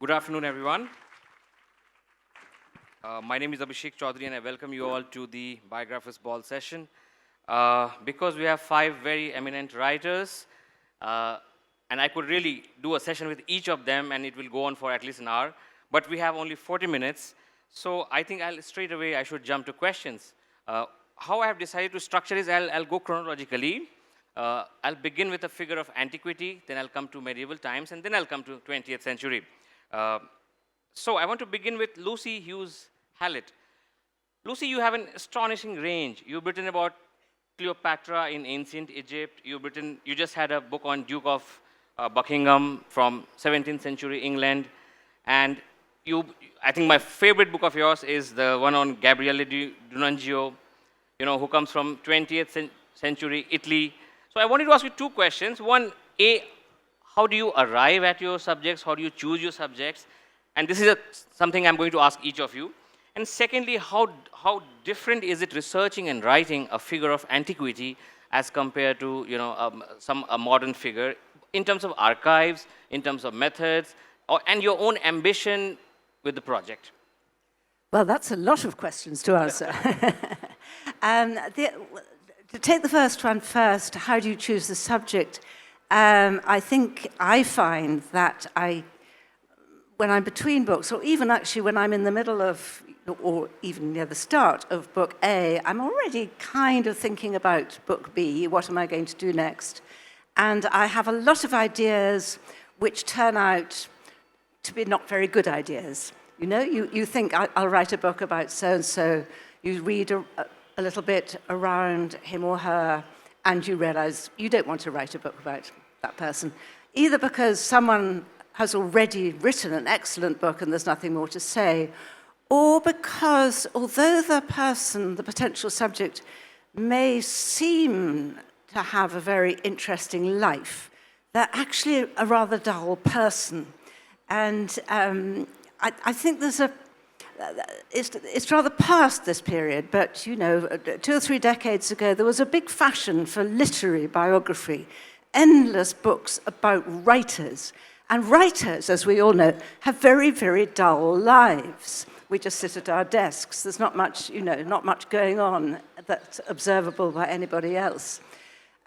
Good afternoon, everyone. My name is Abhishek Choudhary, and I welcome you all to the Biographers Ball session. Because we have 5 very eminent writers, and I could really do a session with each of them, and it will go on for at least an hour, but we have only 40 minutes, so I think straight away I should jump to questions. How I have decided to structure is I'll go chronologically. I'll begin with a figure of antiquity, then I'll come to medieval times, and then I'll come to 20th century. So I want to begin with Luce Hughes-Hallett. Luce, you have an astonishing range. You've written about Cleopatra in ancient Egypt. You just had a book on Duke of Buckingham from 17th century England. And I think my favorite book of yours is the one on Gabriele D'Annunzio, who comes from 20th century Italy. So I wanted to ask you 2 questions. One, how do you arrive at your subjects? How do you choose your subjects? And this is something I'm going to ask each of you. And secondly, how different is it researching and writing a figure of antiquity as compared to a modern figure in terms of archives, in terms of methods, and your own ambition with the project? Well, that's a lot of questions to answer. To take the first one first, how do you choose the subject? I think I find that when I'm between books, or even actually when I'm in the middle of, or even near the start of book A, I'm already kind of thinking about book B, what am I going to do next? And I have a lot of ideas which turn out to be not very good ideas. You think, I'll write a book about so-and-so, you read a little bit around him or her, and you realize you don't want to write a book about that person, either because someone has already written an excellent book and there's nothing more to say, or because although the person, the potential subject, may seem to have a very interesting life, they're actually a rather dull person. And I think it's rather past this period, but 2 or 3 decades ago, there was a big fashion for literary biography, endless books about writers. And writers, as we all know, have very, very dull lives. We just sit at our desks. There's not much, not much going on that's observable by anybody else.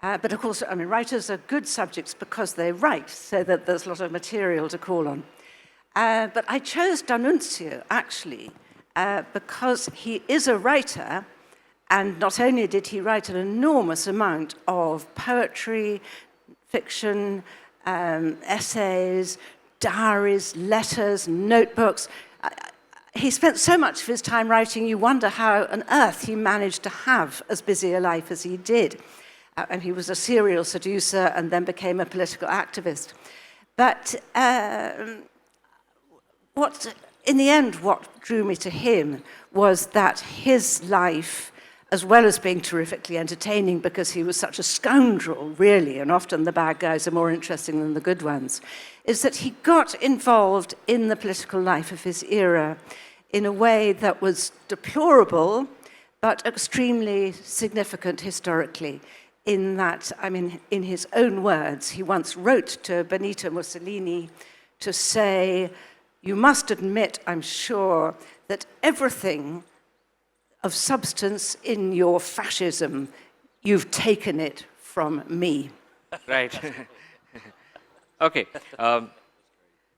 But of course, writers are good subjects because they write, so that there's a lot of material to call on. But I chose D'Annunzio, actually, because he is a writer, and not only did he write an enormous amount of poetry, fiction, essays, diaries, letters, notebooks. He spent so much of his time writing, you wonder how on earth he managed to have as busy a life as he did. And he was a serial seducer and then became a political activist. But in the end, what drew me to him was that his life, as well as being terrifically entertaining because he was such a scoundrel, really, and often the bad guys are more interesting than the good ones, is that he got involved in the political life of his era in a way that was deplorable, but extremely significant historically, in that, in his own words, he once wrote to Benito Mussolini to say, "You must admit, I'm sure, that everything of substance in your fascism, you've taken it from me." Right. Okay.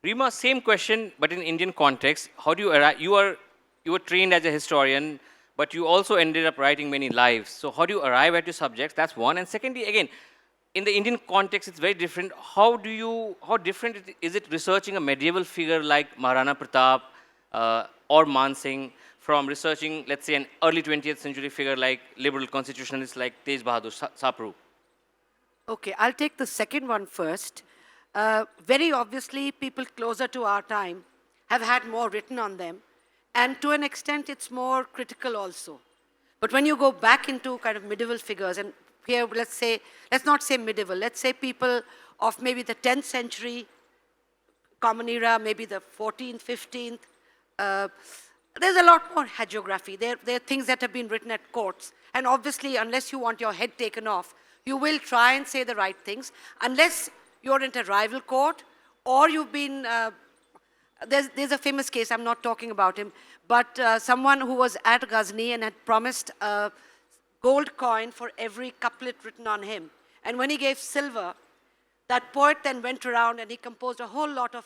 Rima, same question, but in Indian context. How do you arrive? You were trained as a historian, but you also ended up writing many lives. So how do you arrive at your subjects? That's one. And secondly, again, in the Indian context, it's very different. How different is it researching a medieval figure like Maharana Pratap or Man Singh from researching, let's say, an early 20th century figure like liberal constitutionalist like Tej Bahadur Sapru? Okay, I'll take the second one first. Very obviously, people closer to our time have had more written on them. And to an extent, it's more critical also. But when you go back into kind of medieval figures, and here, let's not say medieval, let's say people of maybe the 10th century, Common Era, maybe the 14th, 15th, there's a lot more hagiography. There are things that have been written at courts. And obviously, unless you want your head taken off, you will try and say the right things, unless you're in a rival court or you've been there's a famous case, I'm not talking about him, but someone who was at Ghazni and had promised a gold coin for every couplet written on him. And when he gave silver, that poet then went around and he composed a whole lot of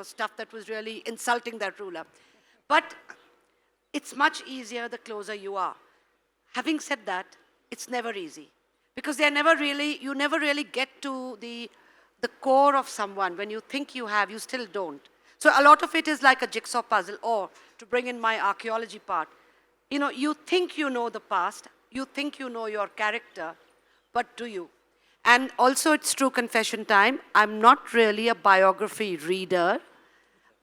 stuff that was really insulting that ruler. But it's much easier the closer you are. Having said that, it's never easy. Because you never really get to the core of someone. When you think you have, you still don't. So a lot of it is like a jigsaw puzzle, or to bring in my archaeology part, you think you know the past, you think you know your character, but do you? And also, it's true confession time, I'm not really a biography reader,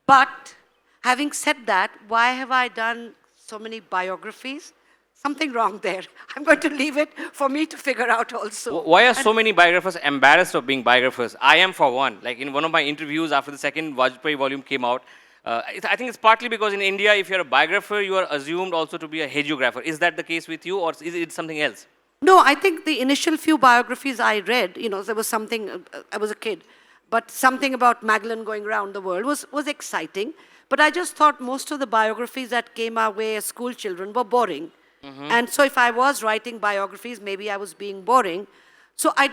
but having said that, why have I done so many biographies? Something wrong there. I'm going to leave it for me to figure out also. Why are so many biographers embarrassed of being biographers? I am, for one. Like in one of my interviews after the second Vajpayee volume came out, I think it's partly because in India, if you're a biographer, you are assumed also to be a hagiographer. Is that the case with you, or is it something else? No, I think the initial few biographies I read, there was something, I was a kid, but something about Magellan going around the world was exciting. But I just thought most of the biographies that came our way as school children were boring. And so if I was writing biographies, maybe I was being boring. So I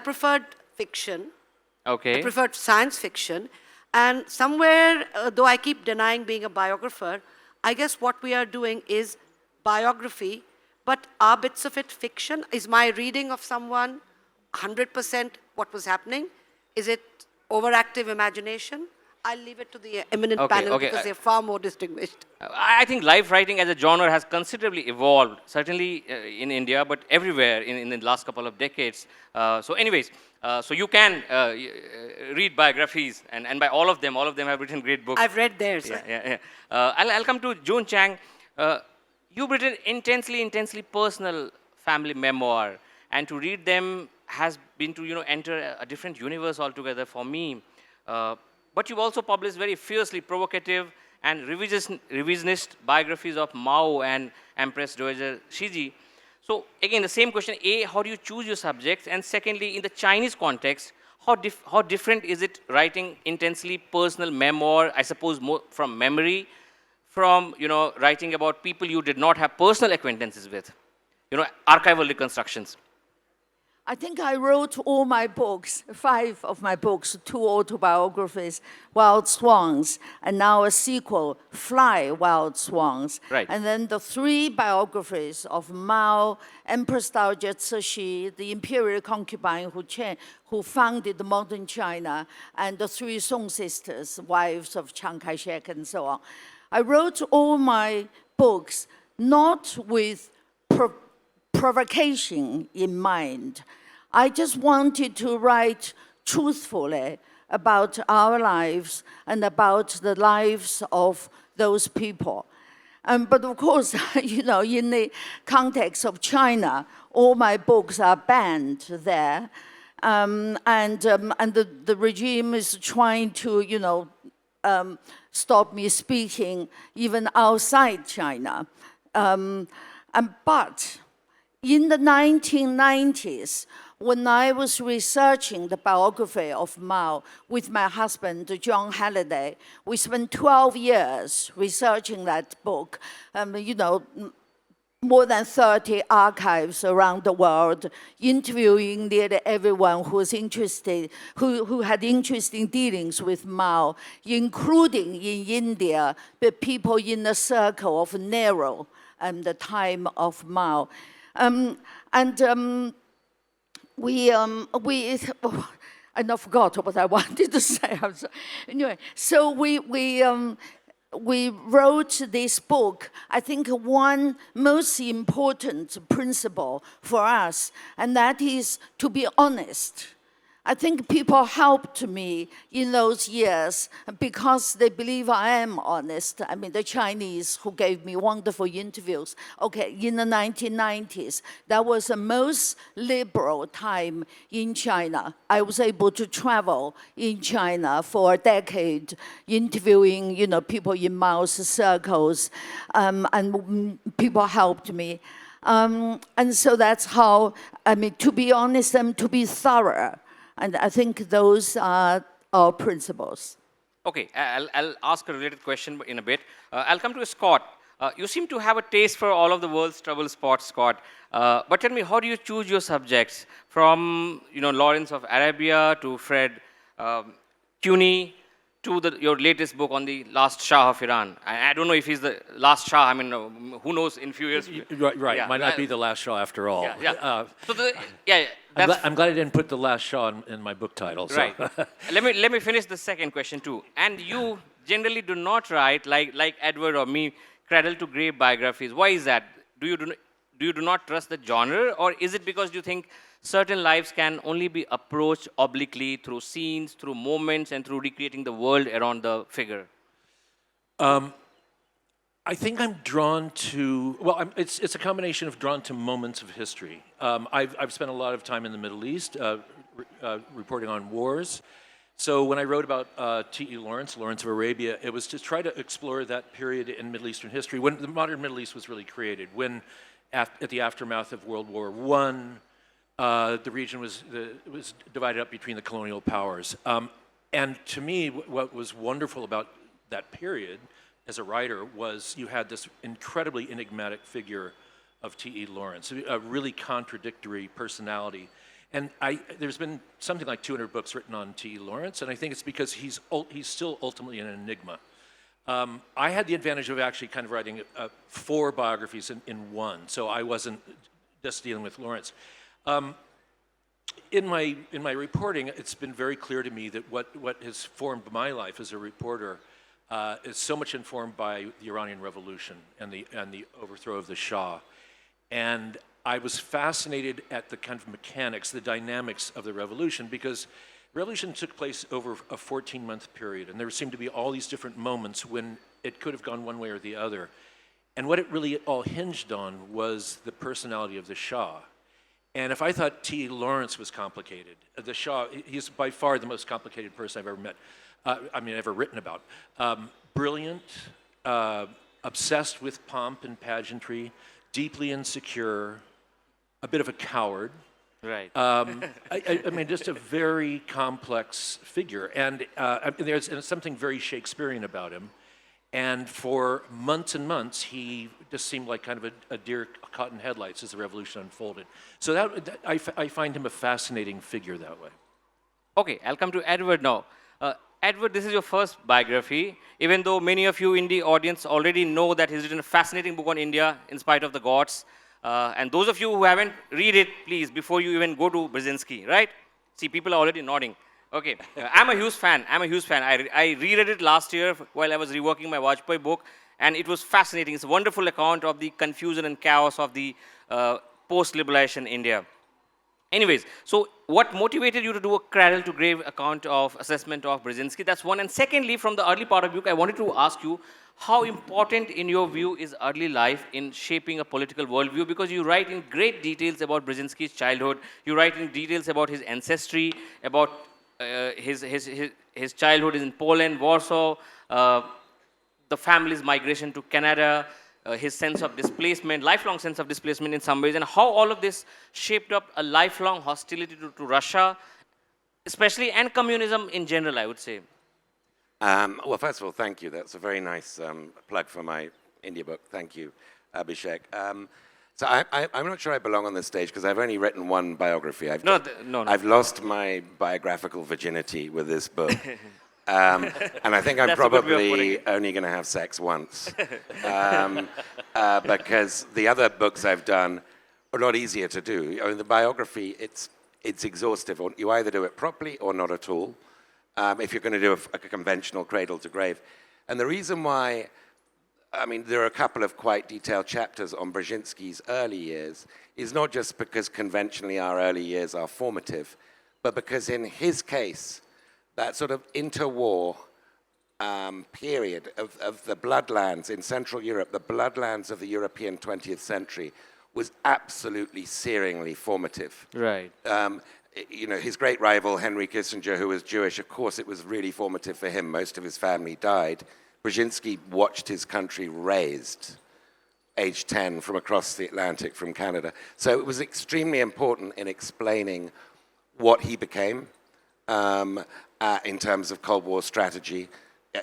preferred fiction. Okay. I preferred science fiction. And somewhere, though I keep denying being a biographer, I guess what we are doing is biography, but are bits of it fiction? Is my reading of someone 100% what was happening? Is it overactive imagination? I'll leave it to the eminent panel because they're far more distinguished. I think life writing as a genre has considerably evolved, certainly in India, but everywhere in the last couple of decades. So anyways, so you can read biographies, and by all of them have written great books. I've read theirs. Yeah. I'll come to June Chang. You've written intensely personal family memoir, and to read them has been to enter a different universe altogether for me. But you've also published very fiercely provocative and revisionist biographies of Mao and Empress Dowager Shiji. So again, the same question: A, how do you choose your subjects? And secondly, in the Chinese context, how different is it writing intensely personal memoir, I suppose more from memory, from writing about people you did not have personal acquaintances with, archival reconstructions? I think I wrote all my books, 5 of my books, 2 autobiographies, Wild Swans, and now a sequel, Fly, Wild Swans. Right. And then the 3 biographies of Mao, Empress Dowager Cixi, the imperial concubine who founded modern China, and the 3 Song sisters, wives of Chiang Kai-shek, and so on. I wrote all my books not with provocation in mind. I just wanted to write truthfully about our lives and about the lives of those people. But of course, in the context of China, all my books are banned there. And the regime is trying to, stop me speaking even outside China. But in the 1990s, when I was researching the biography of Mao with my husband, John Halliday, we spent 12 years researching that book. More than 30 archives around the world, interviewing nearly everyone who was interested, who had interesting dealings with Mao, including in India, the people in the circle of Nehru and the time of Mao. I forgot what I wanted to say. Anyway, so we wrote this book. I think one most important principle for us, and that is to be honest. I think people helped me in those years because they believe I am honest. I mean, the Chinese who gave me wonderful interviews. Okay, in the 1990s, that was the most liberal time in China. I was able to travel in China for a decade, interviewing, people in Mao's circles, and people helped me. And so that's how, to be honest and to be thorough. And I think those are our principles. Okay, I'll ask a related question in a bit. I'll come to Scott. You seem to have a taste for all of the world's trouble spots, Scott. But tell me, how do you choose your subjects? From Lawrence of Arabia to Fred Cuny to your latest book on the last Shah of Iran. I don't know if he's the last Shah. I mean, who knows in few years? Right. Yeah, Might not be the last Shah after all. Yeah. I'm glad I didn't put the last Shah in my book title. So. Right. let me finish the second question too. And you generally do not write like Edward or me cradle to grave biographies. Why is that? Do you do not trust the genre, or is it because you think certain lives can only be approached obliquely through scenes, through moments, and through recreating the world around the figure? I think I'm drawn to, well, it's a combination of drawn to moments of history. I've spent a lot of time in the Middle East reporting on wars. So when I wrote about T.E. Lawrence of Arabia, it was to try to explore that period in Middle Eastern history when the modern Middle East was really created, when at the aftermath of World War I, the region was divided up between the colonial powers. And to me, what was wonderful about that period as a writer was you had this incredibly enigmatic figure of T.E. Lawrence, a really contradictory personality. And there's been something like 200 books written on T.E. Lawrence, and I think it's because he's still ultimately an enigma. I had the advantage of actually kind of writing 4 biographies in one, so I wasn't just dealing with Lawrence. In my reporting, it's been very clear to me that what has formed my life as a reporter is so much informed by the Iranian Revolution and the overthrow of the Shah. And I was fascinated at the kind of mechanics, the dynamics of the revolution, because the revolution took place over a 14-month period, and there seemed to be all these different moments when it could have gone one way or the other. And what it really all hinged on was the personality of the Shah. And if I thought T. Lawrence was complicated, the Shah, he's by far the most complicated person I've ever met. Ever written about. Brilliant, obsessed with pomp and pageantry, deeply insecure, a bit of a coward. Right. Just a very complex figure. And there's something very Shakespearean about him. And for months and months, he just seemed like kind of a deer caught in headlights as the revolution unfolded. So I find him a fascinating figure that way. Okay, I'll come to Edward now. Edward, this is your first biography, even though many of you in the audience already know that he's written a fascinating book on India, In Spite of the Gods. And those of you who haven't read it, please, before you even go to Brzezinski, right? See, people are already nodding. Okay, I'm a Hughes fan. I reread it last year while I was reworking my Vajpayee book, and it was fascinating. It's a wonderful account of the confusion and chaos of the post-liberation India. Anyways, so what motivated you to do a cradle-to-grave account of assessment of Brzezinski? That's one. And secondly, from the early part of the book, I wanted to ask you, how important, in your view, is early life in shaping a political worldview? Because you write in great details about Brzezinski's childhood. You write in details about his ancestry, about his childhood in Poland, Warsaw, the family's migration to Canada, his sense of displacement, lifelong sense of displacement in some ways, and how all of this shaped up a lifelong hostility to Russia, especially, and communism in general, I would say. Well, first of all, thank you. That's a very nice plug for my India book. Thank you, Abhishek. So I'm not sure I belong on this stage because I've only written one biography. I've lost my biographical virginity with this book. And I think I'm probably only going to have sex once. Because the other books I've done are a lot easier to do. I mean, the biography, it's exhaustive. You either do it properly or not at all, if you're going to do a conventional cradle to grave. And the reason why, there are a couple of quite detailed chapters on Brzezinski's early years, is not just because conventionally our early years are formative, but because in his case, that sort of interwar period of the bloodlands in Central Europe, the bloodlands of the European 20th century, was absolutely searingly formative. Right. His great rival, Henry Kissinger, who was Jewish, of course, it was really formative for him. Most of his family died. Brzezinski watched his country razed, age 10, from across the Atlantic from Canada. So it was extremely important in explaining what he became, in terms of Cold War strategy,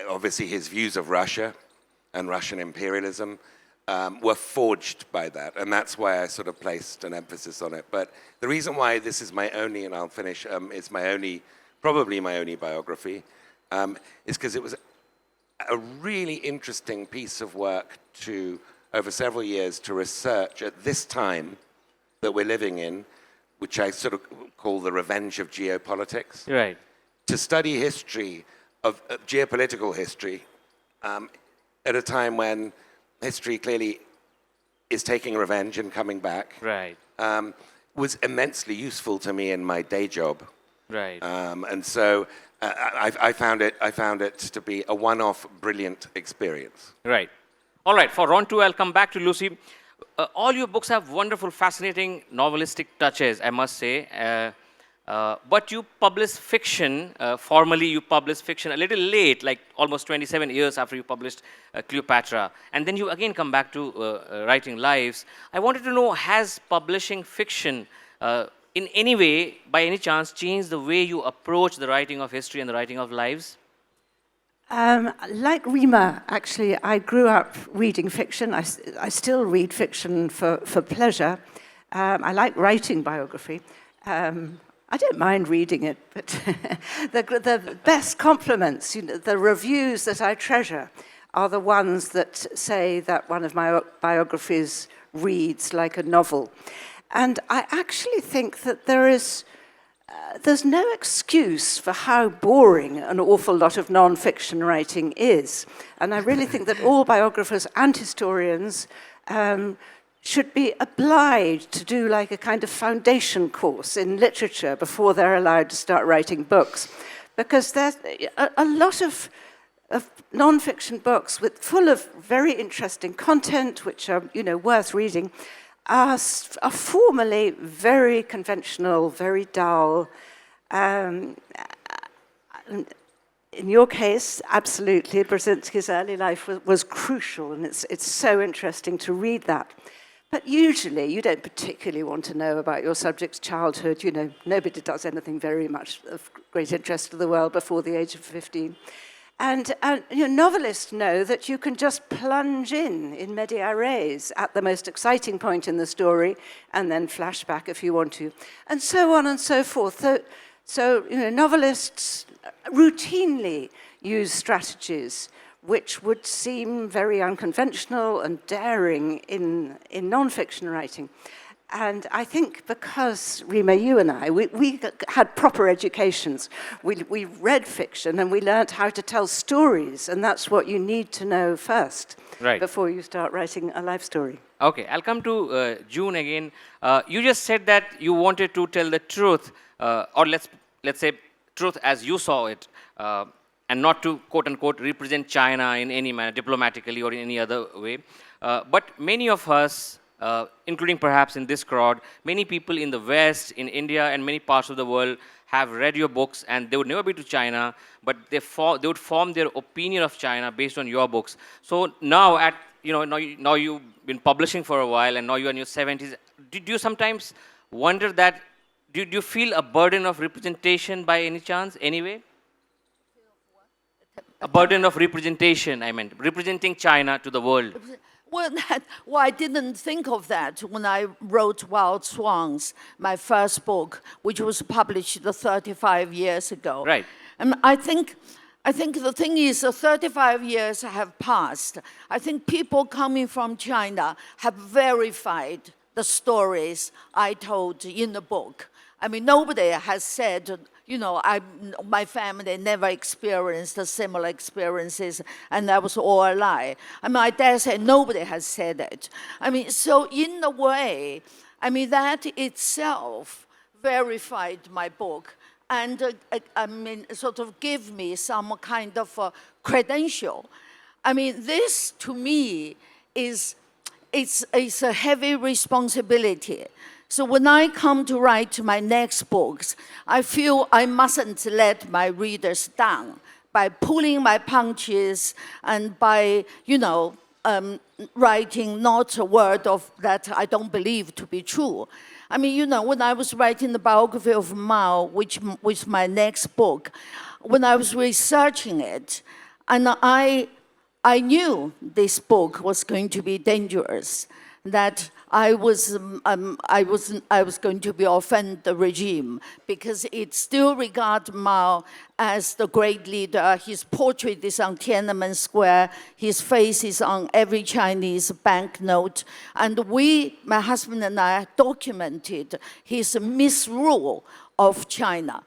obviously his views of Russia and Russian imperialism were forged by that, and that's why I sort of placed an emphasis on it. But the reason why this is my only, and I'll finish, it's my only, probably my only biography, is because it was a really interesting piece of work to, over several years, to research at this time that we're living in, which I sort of call the revenge of geopolitics. Right. To study history, of geopolitical history, at a time when history clearly is taking revenge and coming back, Right. was immensely useful to me in my day job. Right. And so I found it to be a one-off brilliant experience. Right. All right, for round two, I'll come back to Lucy. All your books have wonderful, fascinating novelistic touches, I must say. But you publish fiction, formally you publish fiction a little late, like almost 27 years after you published Cleopatra. And then you again come back to writing lives. I wanted to know, has publishing fiction in any way, by any chance, changed the way you approach the writing of history and the writing of lives? Like Rima, actually, I grew up reading fiction. I still read fiction for pleasure. I like writing biography. I don't mind reading it, but the best compliments, the reviews that I treasure, are the ones that say that one of my biographies reads like a novel. And I actually think that there's no excuse for how boring an awful lot of non-fiction writing is. And I really think that all biographers and historians should be obliged to do like a kind of foundation course in literature before they're allowed to start writing books. Because there's a lot of non-fiction books full of very interesting content, which are worth reading, are formally very conventional, very dull. In your case, absolutely, Brzezinski's early life was crucial, and it's so interesting to read that. But usually, you don't particularly want to know about your subject's childhood. Nobody does anything very much of great interest to the world before the age of 15. And novelists know that you can just plunge in media res at the most exciting point in the story, and then flash back if you want to, and so on and so forth. So novelists routinely use strategies which would seem very unconventional and daring in non-fiction writing. And I think because, Rima, you and I, we had proper educations. We read fiction and we learnt how to tell stories, and that's what you need to know first before you start writing a life story. Okay, I'll come to June again. You just said that you wanted to tell the truth, or let's say truth as you saw it, and not to, quote-unquote, represent China in any manner, diplomatically or in any other way. But many of us, including perhaps in this crowd, many people in the West, in India, and many parts of the world have read your books, and they would never be to China, but they would form their opinion of China based on your books. So now, now you've been publishing for a while, and now you're in your 70s. Do you sometimes wonder that? Do you feel a burden of representation by any chance, anyway? A burden of representation, I meant, representing China to the world. Well, I didn't think of that when I wrote Wild Swans, my first book, which was published 35 years ago. Right. And I think the thing is, 35 years have passed. I think people coming from China have verified the stories I told in the book. I mean, nobody has said, my family never experienced similar experiences, and that was all a lie. I mean, I dare say nobody has said it. I mean, so in a way, that itself verified my book and, sort of give me some kind of credential. I mean, this, to me, it's a heavy responsibility. So when I come to write my next books, I feel I mustn't let my readers down by pulling my punches and by, writing not a word of that I don't believe to be true. I mean, when I was writing the biography of Mao, which was my next book, when I was researching it, And I knew this book was going to be dangerous, that I was going to be offend the regime because it still regards Mao as the great leader. His portrait is on Tiananmen Square. His face is on every Chinese banknote. And my husband and I, documented his misrule of China.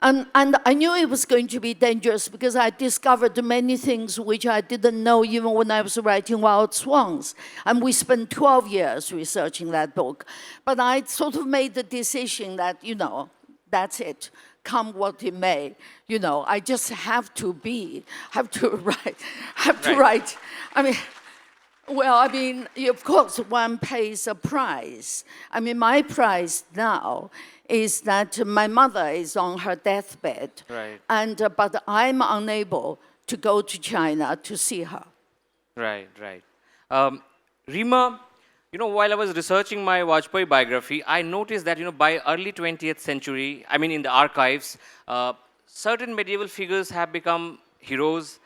And I knew it was going to be dangerous because I discovered many things which I didn't know even when I was writing Wild Swans. And we spent 12 years researching that book. But I sort of made the decision that, that's it. Come what it may. I just have to write. Of course, one pays a price. My price now is that my mother is on her deathbed, right. But I'm unable to go to China to see her. Right. Rima, while I was researching my Vajpayee biography, I noticed that, by early 20th century, in the archives, certain medieval figures have become heroes,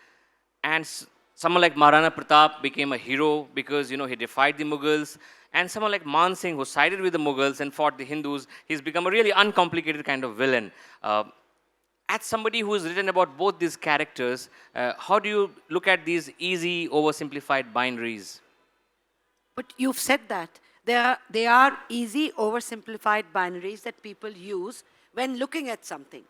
and someone like Maharana Pratap became a hero because, he defied the Mughals. And someone like Man Singh, who sided with the Mughals and fought the Hindus, he's become a really uncomplicated kind of villain. As somebody who's written about both these characters, how do you look at these easy, oversimplified binaries? But you've said that. They are easy, oversimplified binaries that people use when looking at something.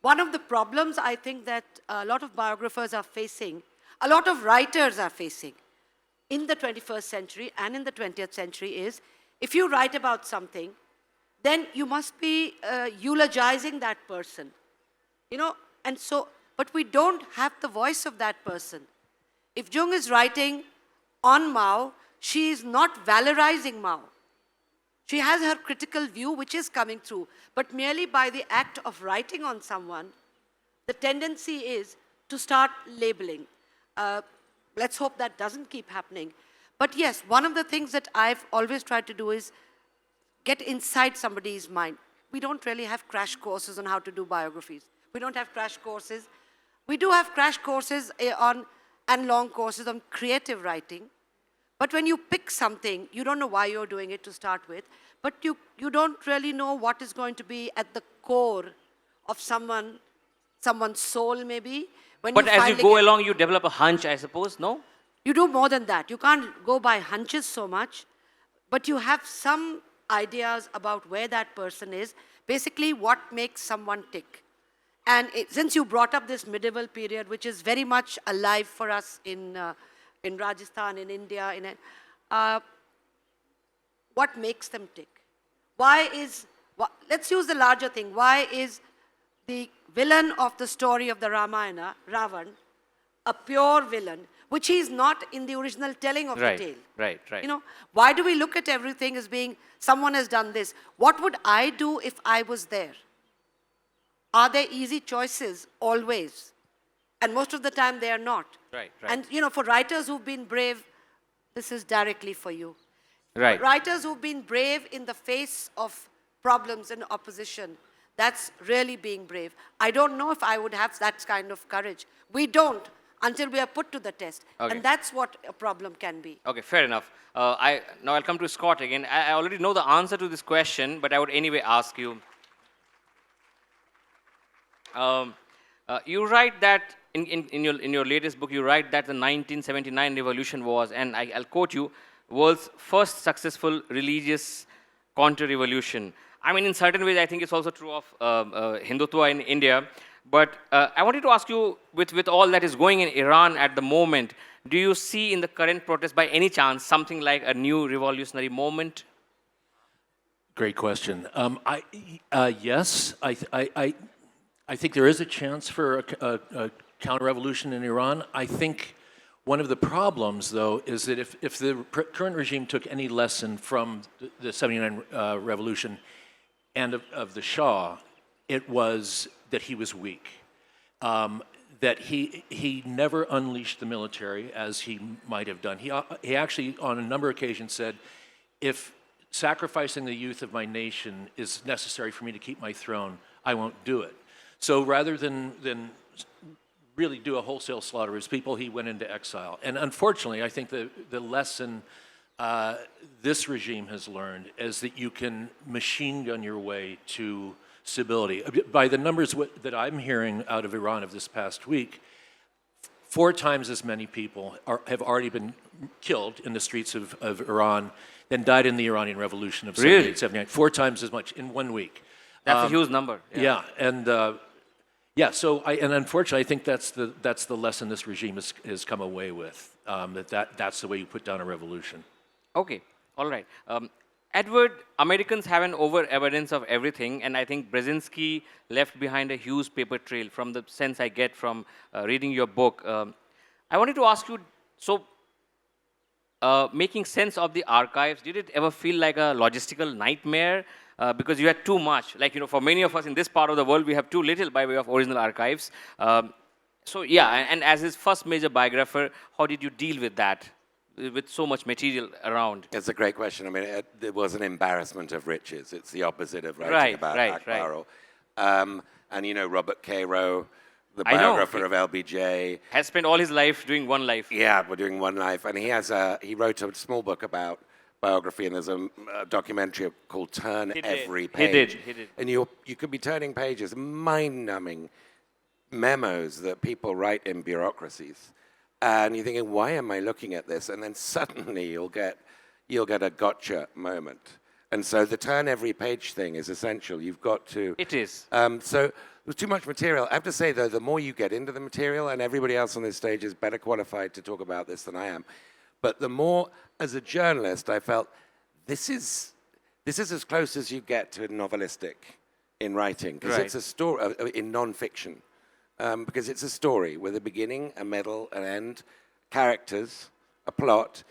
One of the problems I think that a lot of biographers are facing, a lot of writers are facing, in the 21st century and in the 20th century is, if you write about something, then you must be eulogizing that person. But we don't have the voice of that person. If Jung is writing on Mao, she is not valorizing Mao. She has her critical view, which is coming through. But merely by the act of writing on someone, the tendency is to start labeling. Let's hope that doesn't keep happening. But yes, one of the things that I've always tried to do is get inside somebody's mind. We don't really have crash courses on how to do biographies. We don't have crash courses. We do have crash courses and long courses on creative writing. But when you pick something, you don't know why you're doing it to start with, but you don't really know what is going to be at the core of someone's soul, maybe. But as you go along, you develop a hunch, I suppose, no? You do more than that. You can't go by hunches so much, but you have some ideas about where that person is, basically what makes someone tick. And since you brought up this medieval period, which is very much alive for us in Rajasthan, in India, what makes them tick? Let's use the larger thing. Why is the villain of the story of the Ramayana, Ravan, a pure villain, which he is not in the original telling of the tale? Right. Why do we look at everything as being, someone has done this? What would I do if I was there? Are there easy choices? Always. And most of the time they are not. Right. And for writers who've been brave, this is directly for you. Right. Writers who've been brave in the face of problems and opposition, that's really being brave. I don't know if I would have that kind of courage. We don't until we are put to the test. Okay. And that's what a problem can be. Okay, fair enough. Now I'll come to Scott again. I already know the answer to this question, but I would anyway ask you. You write that, in your latest book, you write that the 1979 revolution was, and I'll quote you, world's first successful religious counter-revolution. In certain ways, I think it's also true of Hindutva in India. But I wanted to ask you, with all that is going in Iran at the moment, do you see in the current protest, by any chance, something like a new revolutionary moment? Great question. Yes, I think there is a chance for a counter-revolution in Iran. I think one of the problems, though, is that if the current regime took any lesson from the 79 revolution and of the Shah, it was that he was weak. That he never unleashed the military as he might have done. He actually, on a number of occasions, said, if sacrificing the youth of my nation is necessary for me to keep my throne, I won't do it. So rather than really do a wholesale slaughter. His people, he went into exile. And unfortunately, I think the lesson this regime has learned is that you can machine gun your way to stability. By the numbers that I'm hearing out of Iran of this past week, 4 times as many people have already been killed in the streets of Iran than died in the Iranian Revolution of 78, 79. 4 times as much in 1 week. That's a huge number. Yeah, and so and unfortunately, I think that's the lesson this regime has come away with. That's the way you put down a revolution. Okay, all right. Edward, Americans have an over-evidence of everything, and I think Brzezinski left behind a huge paper trail from the sense I get from reading your book. I wanted to ask you, so making sense of the archives, did it ever feel like a logistical nightmare? Because you had too much. Like, for many of us in this part of the world, we have too little by way of original archives. So yeah, and as his first major biographer, how did you deal with that? With so much material around? It's a great question. I mean, it was an embarrassment of riches. It's the opposite of writing about Akbar. And Robert Cairo, the biographer of LBJ. Has spent all his life doing one life. Yeah, we're doing one life. And he wrote a small book about biography, and there's a documentary called Turn Every Page. He did. And you could be turning pages, mind-numbing memos that people write in bureaucracies. And you're thinking, why am I looking at this? And then suddenly you'll get a gotcha moment. And so the turn every page thing is essential. You've got to. It is. So there's too much material. I have to say, though, the more you get into the material, and everybody else on this stage is better qualified to talk about this than I am, but the more, as a journalist, I felt this is as close as you get to novelistic in writing, because it's a story in non-fiction. Because it's a story with a beginning, a middle, an end, characters, a plot,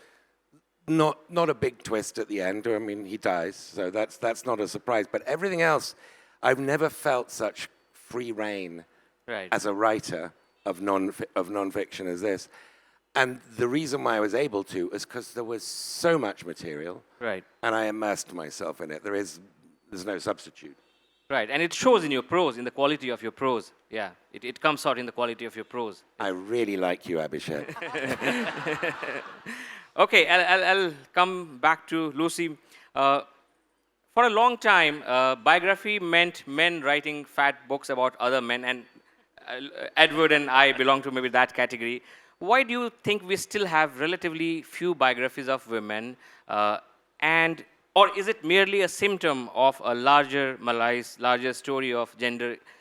not a big twist at the end. I mean, he dies, so that's not a surprise. But everything else, I've never felt such free rein as a writer of non-fiction as this. And the reason why I was able to is because there was so much material, and I immersed myself in it. There's no substitute. Right, and it shows in your prose, in the quality of your prose. Yeah, it comes out in the quality of your prose. I really like you, Abhishek. Okay, I'll come back to Lucy. For a long time, biography meant men writing fat books about other men, and Edward and I belong to maybe that category. Why do you think we still have relatively few biographies of women, or is it merely a symptom of a larger malaise, larger story of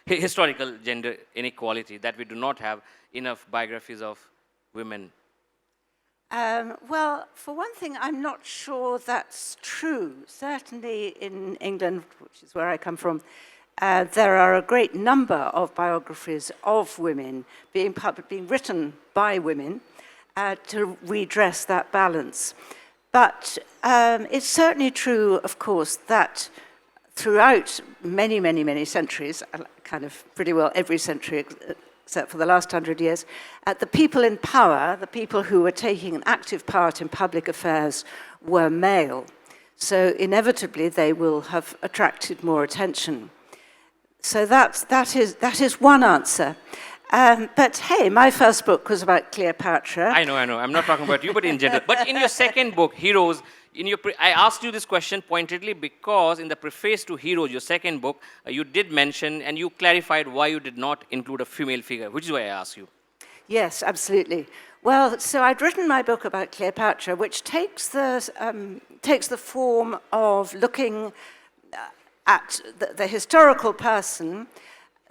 historical gender inequality, that we do not have enough biographies of women? Well, for one thing, I'm not sure that's true. Certainly in England, which is where I come from, there are a great number of biographies of women being written by women to redress that balance. But it's certainly true, of course, that throughout many, many, many centuries, kind of pretty well every century except for the last 100 years, the people in power, the people who were taking an active part in public affairs, were male. So inevitably they will have attracted more attention. So that is one answer. But hey, my first book was about Cleopatra. I know. I'm not talking about you, but in general. But in your second book, Heroes, I asked you this question pointedly because in the preface to Heroes, your second book, you did mention and you clarified why you did not include a female figure, which is why I asked you. Yes, absolutely. Well, so I'd written my book about Cleopatra, which takes the form of looking at the historical person.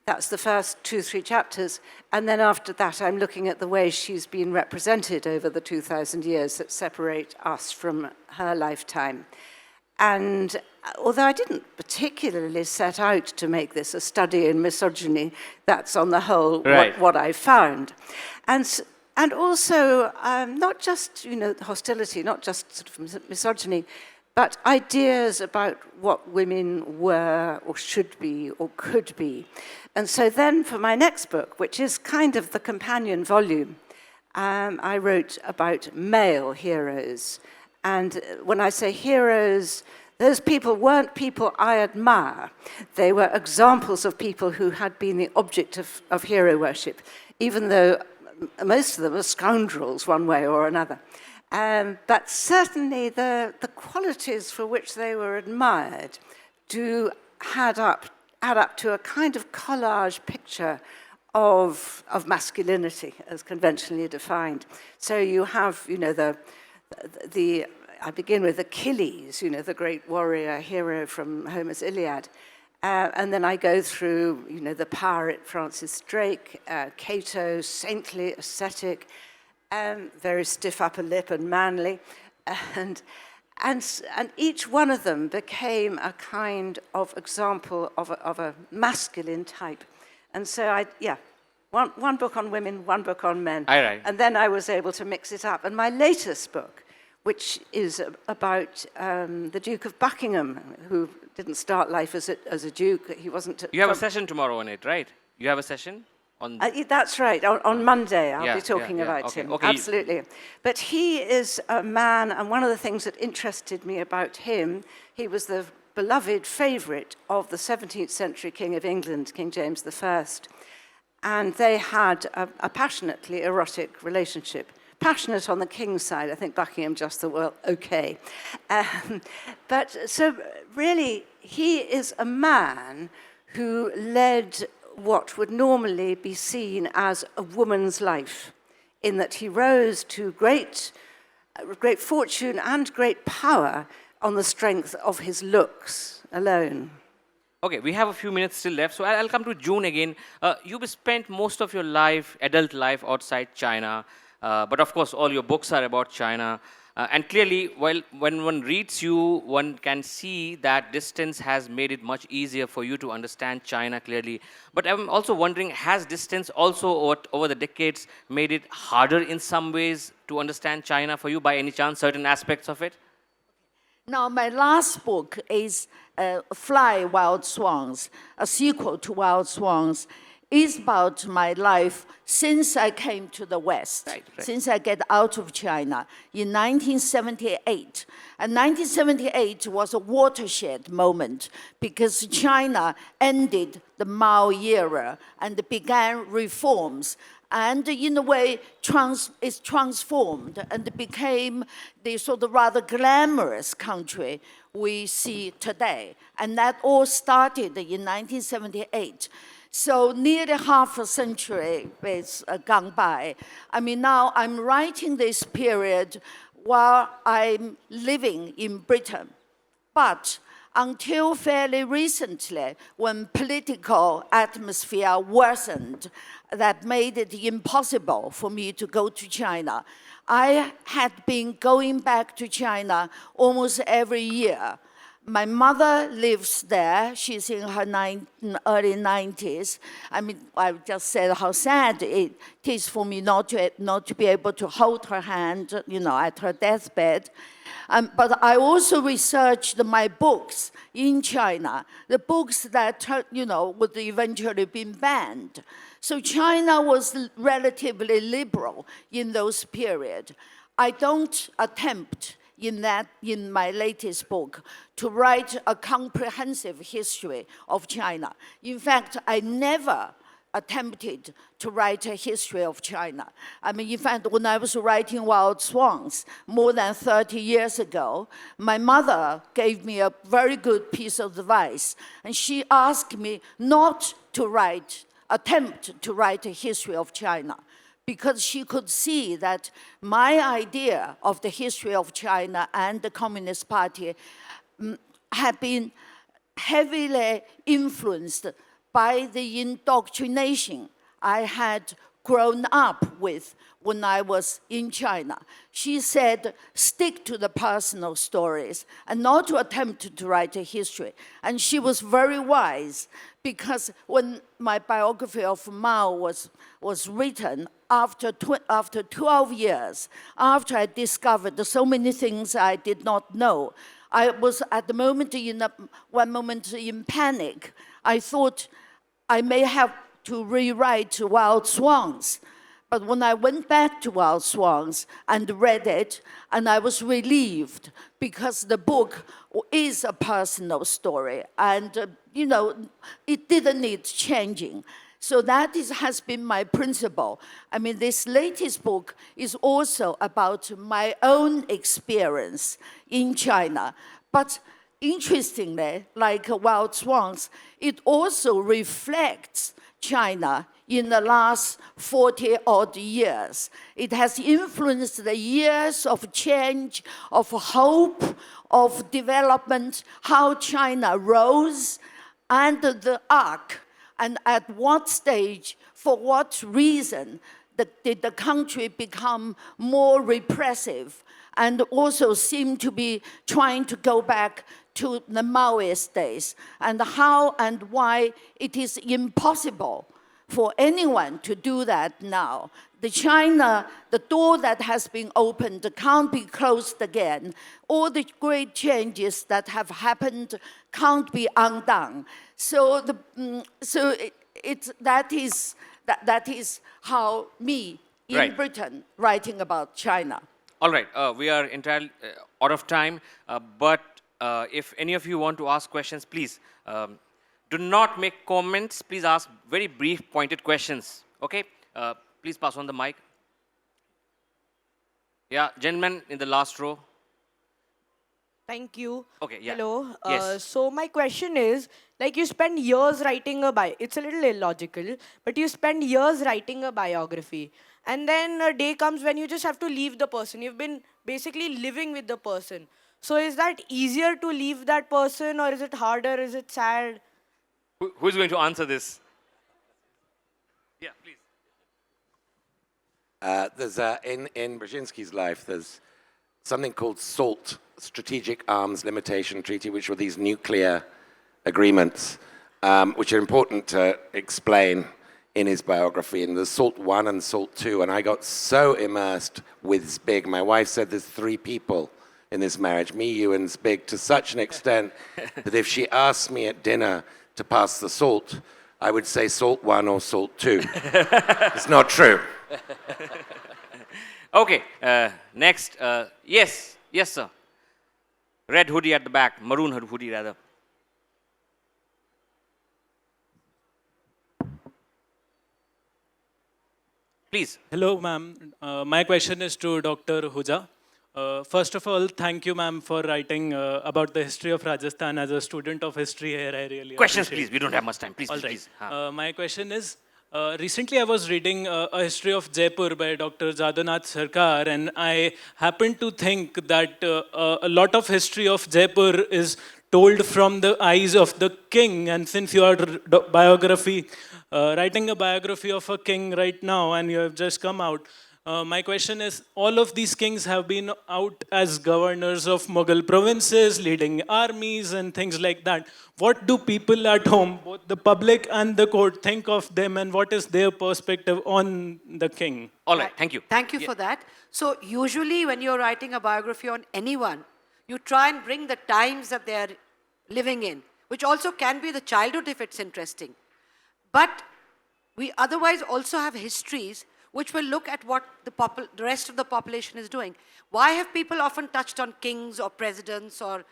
That's the first 2-3 chapters. And then after that, I'm looking at the way she's been represented over the 2,000 years that separate us from her lifetime. And although I didn't particularly set out to make this a study in misogyny, that's on the whole what I found. And also, not just, hostility, not just sort of misogyny, but ideas about what women were or should be or could be. And so then for my next book, which is kind of the companion volume, I wrote about male heroes. And when I say heroes, those people weren't people I admire. They were examples of people who had been the object of hero worship, even though most of them are scoundrels one way or another. But certainly the qualities for which they were admired do add up to a kind of collage picture of masculinity as conventionally defined. So you have, I begin with Achilles, the great warrior hero from Homer's Iliad. And then I go through, the pirate Francis Drake, Cato, saintly, ascetic, very stiff upper lip and manly. And each one of them became a kind of example of a masculine type. And so one book on women, one book on men. Aye, right. And then I was able to mix it up. And my latest book, which is about the Duke of Buckingham, who didn't start life as a duke. He wasn't. You have a session tomorrow on it, right? You have a session on. That's right. On Monday, I'll be talking about him. Okay. Absolutely. But he is a man, and one of the things that interested me about him, he was the beloved favourite of the 17th century King of England, King James I. And they had a passionately erotic relationship. Passionate on the king's side. I think Buckingham just thought, well, okay. But so really, he is a man who led what would normally be seen as a woman's life, in that he rose to great fortune and great power on the strength of his looks alone. Okay, we have a few minutes still left, so I'll come to June again. You've spent most of your life, adult life, outside China. But of course, all your books are about China. And clearly, when one reads you, one can see that distance has made it much easier for you to understand China clearly. But I'm also wondering, has distance also over the decades made it harder in some ways to understand China for you, by any chance, certain aspects of it? Now, my last book is Fly, Wild Swans, a sequel to Wild Swans. Is about my life since I came to the West, right. Since I get out of China in 1978. And 1978 was a watershed moment because China ended the Mao era and began reforms. And in a way, it's transformed and became the sort of rather glamorous country we see today. And that all started in 1978. So nearly half a century has gone by. I mean, now I'm writing this period while I'm living in Britain. But until fairly recently, when political atmosphere worsened, that made it impossible for me to go to China, I had been going back to China almost every year. My mother lives there. She's in her early 90s. I mean, I just said how sad it is for me not to be able to hold her hand, at her deathbed. But I also researched my books in China, the books that, would eventually be banned. So China was relatively liberal in those periods. I don't attempt in my latest book to write a comprehensive history of China. In fact, I never attempted to write a history of China. I mean, in fact, when I was writing Wild Swans more than 30 years ago, my mother gave me a very good piece of advice, and she asked me not to attempt to write a history of China, because she could see that my idea of the history of China and the Communist Party had been heavily influenced by the indoctrination I had grown up with when I was in China. She said, stick to the personal stories and not to attempt to write a history. And she was very wise, because when my biography of Mao was written, after 12 years, after I discovered so many things I did not know, I was at the moment one moment in panic. I thought I may have to rewrite Wild Swans. But when I went back to Wild Swans and read it, and I was relieved because the book is a personal story, and it didn't need changing. So that has been my principle. I mean, this latest book is also about my own experience in China. But interestingly, like Wild Swans, it also reflects China in the last 40-odd years. It has influenced the years of change, of hope, of development, how China rose, and the arc, and at what stage, for what reason, did the country become more repressive and also seem to be trying to go back to the Maoist days, and how and why it is impossible for anyone to do that now. The door that has been opened can't be closed again. All the great changes that have happened can't be undone. So that is how me in Right. Britain writing about China. All right, we are entirely out of time, but if any of you want to ask questions, please do not make comments. Please ask very brief, pointed questions. Okay? Please pass on the mic. Yeah, gentleman in the last row. Thank you. Okay, yeah. Hello. Yes. So my question is, like you spend years writing a it's a little illogical, but you spend years writing a biography. And then a day comes when you just have to leave the person. You've been basically living with the person. So is that easier to leave that person, or is it harder? Is it sad? Who's going to answer this? Yeah, please. There's in Brzezinski's life, there's something called SALT, Strategic Arms Limitation Treaty, which were these nuclear agreements, which are important to explain in his biography. And there's SALT 1 and SALT 2, and I got so immersed with Zbig. My wife said there's 3 people in this marriage, me, you, and Zbig, to such an extent that if she asked me at dinner to pass the salt, I would say SALT 1 or SALT 2. It's not true. Okay, next. Yes, sir. Red hoodie at the back, maroon hoodie rather. Please. Hello, ma'am. My question is to Dr. Hooja. First of all, thank you, ma'am, for writing about the history of Rajasthan. As a student of history here, I really Questions, appreciate please. We don't have much time. Please, All please, right. please. My question is, recently I was reading a history of Jaipur by Dr. Jadunath Sarkar, and I happened to think that a lot of history of Jaipur is told from the eyes of the king. And since you are writing a biography of a king right now, and you have just come out, my question is, all of these kings have been out as governors of Mughal provinces, leading armies and things like that. What do people at home, both the public and the court, think of them, and what is their perspective on the king? All right, thank you. Thank you for that. So usually when you're writing a biography on anyone, you try and bring the times that they're living in, which also can be the childhood if it's interesting. But we otherwise also have histories which will look at what the rest of the population is doing. Why have people often touched on kings or presidents or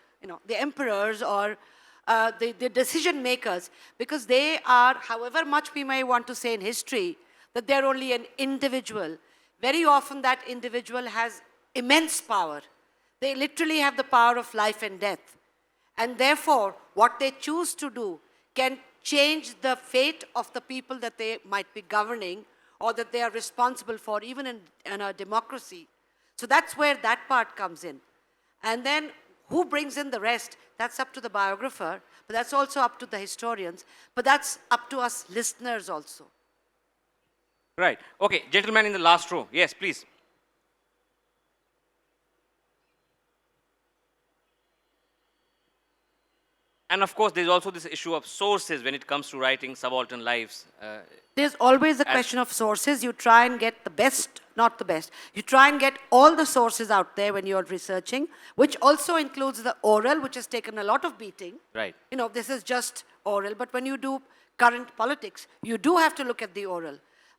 the emperors or the decision makers? Because they are, however much we may want to say in history, that they're only an individual. Very often that individual has immense power. They literally have the power of life and death. And therefore, what they choose to do can change the fate of the people that they might be governing or that they are responsible for, even in a democracy. So that's where that part comes in. And then who brings in the rest? That's up to the biographer, but that's also up to the historians, but that's up to us listeners also. Right. Okay, gentleman in the last row. Yes, please. And of course, there's also this issue of sources when it comes to writing subaltern lives. There's always a question of sources. You try and get the best, not the best. You try and get all the sources out there when you're researching, which also includes the oral, which has taken a lot of beating. Right. This is just oral, but when you do current politics, you do have to look at the oral.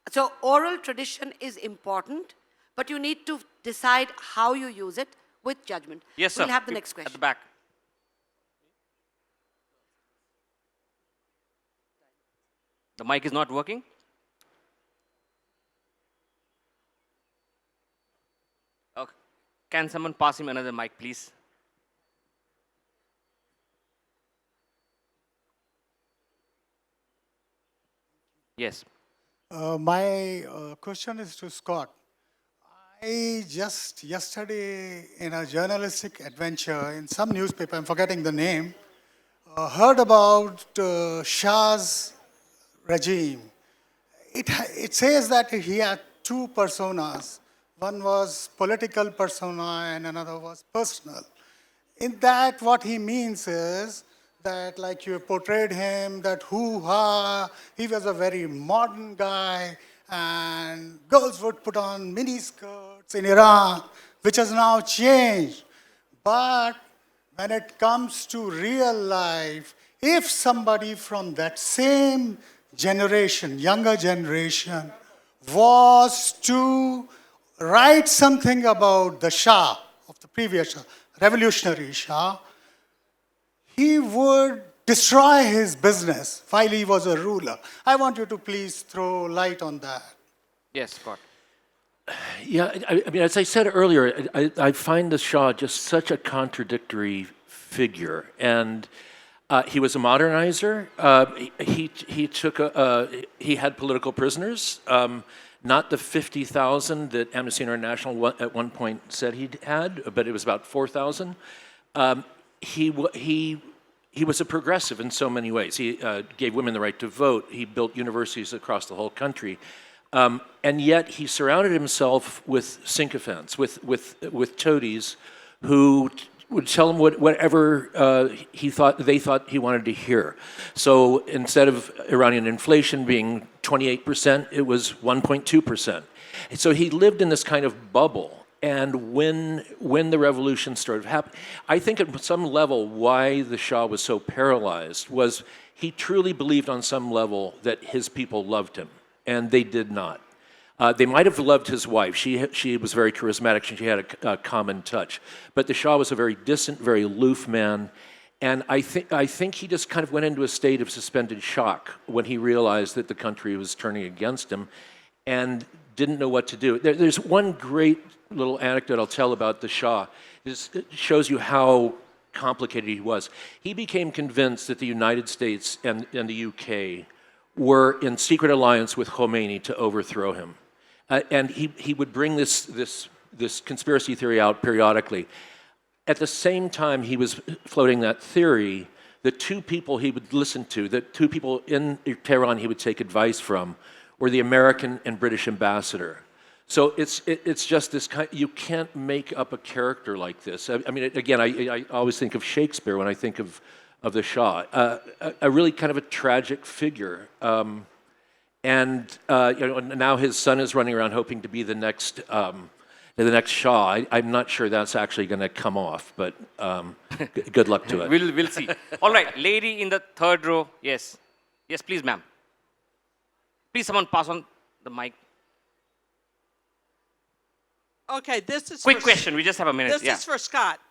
So oral tradition is important, but you need to decide how you use it with judgment. Yes, sir. We'll have the next At the question. back. The mic is not working. Okay. Can someone pass him another mic, please? Yes. My question is to Scott. I just yesterday, in a journalistic adventure in some newspaper, I'm forgetting the name, heard about Shah's regime. It says that he had two personas. One was political persona and another was personal. In that, what he means is that, like you portrayed him, that hoo-ha, he was a very modern guy, and girls would put on mini skirts in Iran, which has now changed. But when it comes to real life, if somebody from that same generation, younger generation, was to write something about the Shah, of the previous Shah, revolutionary Shah, he would destroy his business while he was a ruler. I want you to please throw light on that. Yes, Scott. Yeah, I mean, as I said earlier, I find the Shah just such a contradictory figure. And he was a modernizer. He had political prisoners, not the 50,000 that Amnesty International at one point said he had, but it was about 4,000. He was a progressive in so many ways. He gave women the right to vote. He built universities across the whole country. And yet he surrounded himself with sycophants, with toadies who would tell him whatever they thought he wanted to hear. So instead of Iranian inflation being 28%, it was 1.2%. So he lived in this kind of bubble. And when the revolution started happening, I think at some level why the Shah was so paralyzed was he truly believed on some level that his people loved him, and they did not. They might have loved his wife. She was very charismatic. She had a common touch. But the Shah was a very distant, very aloof man. And I think he just kind of went into a state of suspended shock when he realized that the country was turning against him and didn't know what to do. There's one great little anecdote I'll tell about the Shah. It shows you how complicated he was. He became convinced that the United States and the UK were in secret alliance with Khomeini to overthrow him. And he would bring this conspiracy theory out periodically. At the same time he was floating that theory, the two people he would listen to, the two people in Tehran he would take advice from, were the American and British ambassador. So it's just this kind. You can't make up a character like this. I mean, again, I always think of Shakespeare when I think of the Shah, a really kind of a tragic figure. Now his son is running around hoping to be the next Shah. I'm not sure that's actually going to come off, but good luck to it. We'll see. All right, lady in the third row. Yes, please, ma'am. Please, someone pass on the mic. Okay, this is Quick question. We just have a minute. This is for Scott.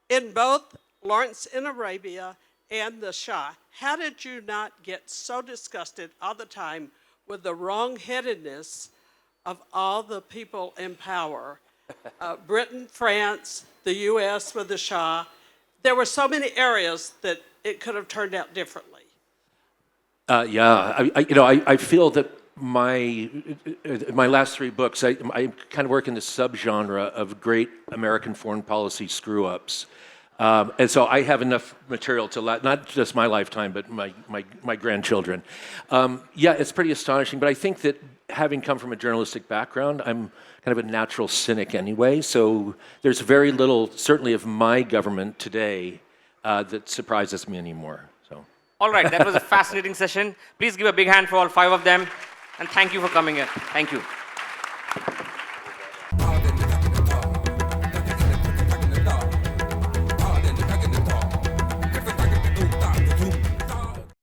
In both Lawrence in Arabia and the Shah, how did you not get so disgusted all the time with the wrong-headedness of all the people in power? Britain, France, the U.S. with the Shah. There were so many areas that it could have turned out differently. I feel that my last three books, I kind of work in the subgenre of great American foreign policy screw-ups. And so I have enough material to not just my lifetime, but my grandchildren. It's pretty astonishing, but I think that having come from a journalistic background, I'm kind of a natural cynic anyway, so there's very little, certainly of my government today, that surprises me anymore. So. All right, that was a fascinating session. Please give a big hand for all 5 of them, and thank you for coming here. Thank you.